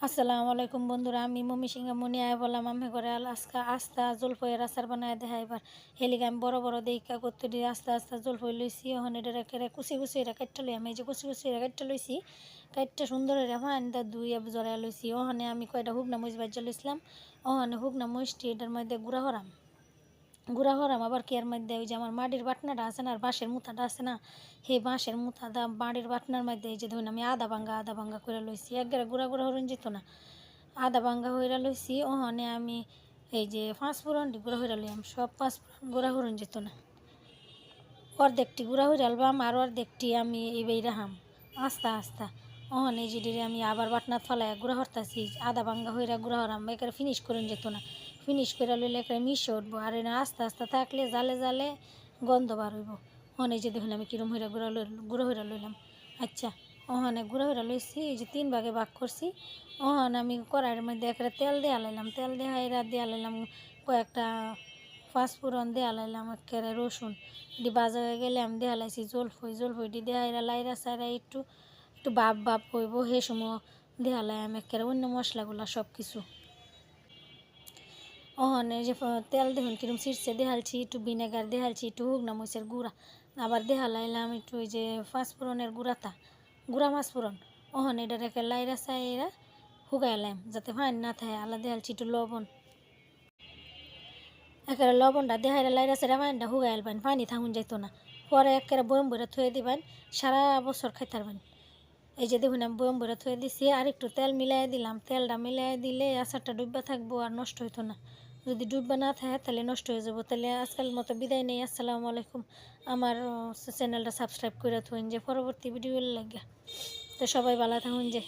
আসসালামু আলাইকুম বন্ধুরা, আমি মমি সিংহা মনি আয় বললাম আমি করে আজকে আস্তা জলফইয়ের আচার বানায় দেখা এবার হেলিকে আমি বড় বড় দেখা করতে দিয়ে আস্তে আস্তে জলফই লইছি। ওখানে এটা রেখে কুচি কুচি এটা কাটতে লই, আমি এই যে কুচি কুচি এটা কাটতে লইছি, কাটতে সুন্দর এটা ফাইনটা ধুয়ে জড়াই লইছি। ওখানে আমি কয়টা শুকনা মরিচ বাজ্যা লইছিলাম, ওখানে শুকনা মরিচটি এটার মধ্যে গুঁড়া হরাম আবার কি এর মধ্যে ওই যে আমার মাটির বাটনাটা আছে না, আর বাঁশের মুথাটা আছে না, সেই বাঁশের মুথাটা মাটির বাটনার মধ্যে এই যে ধরুন আমি আদা ভাঙ্গা করে লইছি, একবারে গুঁড়া গুঁড়া হরণ যেত না, আদা ভাঙ্গা হইরা লইছি। ওখানে আমি এই যে পাঁচফোড়নটি গুঁড়া হইরা লইলাম, সব পাঁচফোড়ন গুঁড়া হরণ যেত না, অর্ধেকটি গুঁড়া হইরা আলবাম আর অর্ধেকটি আমি এই রাহাম আস্তা আস্তা। ওখানে এই যে আমি আবার বাটনাত ফেলায় গুঁড়া হরতাছি, আদা ভাঙ্গা হইরা গুঁড়া হরাম একেবারে ফিনিশ করেন যেত না, ফিনিশ করে লইলে একেবারে মিশে উঠবো, আর এটা আস্তে আস্তে থাকলে জালে জালে গন্ধ বার হইব। ওখানে এই যে দেখুন আমি কিরম হইরা গুঁড়া হইরা লইলাম। আচ্ছা, ওখানে গুঁড়া হইরা লইছি, এই যে 3 ভাগে ভাগ করছি। ওখানে আমি কড়াইয়ের মধ্যে একটা তেল দেওয়া লাইলাম, তেল দেওয়া লাইলাম কয়েকটা পাঁচফোড়ন দেওয়া লাইলাম, একেবারে রসুন এটি বাজা হয়ে গেলে আমি দেওয়া লাইছি জলফইটি দেওয়া লাইরা সাইরা একটু একটু বাপ হইব সে সময় দেওয়া লাই আমি একেবারে অন্য মশলাগুলো সব কিছু। ওখানে যে তেল দেখুন কিরম ছিটছে দেখালছি, একটু ভিনেগার দেখালছি, একটু শুকনা মরিচের গুঁড়া আবার দেখা লাইলাম, একটু ওই যে পাঁচফোড়নের গুঁড়া পাঁচফোড়ন। ওখানে এটা রেখে লাইরা সাইরা শুকাইলাম যাতে ফাইন না থাকে, আলাদা দেখালছি একটু লবণ, একেবারে লবণটা দেখাইরা লাইরা সাইরা ফাইনটা শুকাই আলবেন, পানি থাকুন যাইতো না, পরে একেবারে বয়ম ভরে থুয়ে দিবেন, সারা বছর খাইতে পারবেন। এই যে দেখুন আমি বয়ম ভরে থুয়ে দিছি, আর একটু তেল মিলাই দিলাম, তেলটা মিলাই দিলে আচারটা ডুববা থাকবো আর নষ্ট হইতো না, যদি ডুববা না থাকে তাহলে নষ্ট হয়ে যাবো। তাহলে আজকাল মতো বিদায় নেই, আসসালামু আলাইকুম। আমার চ্যানেলটা সাবস্ক্রাইব করে থুন যে পরবর্তী ভিডিও লাগে, তো সবাই ভালো থাকুন যে।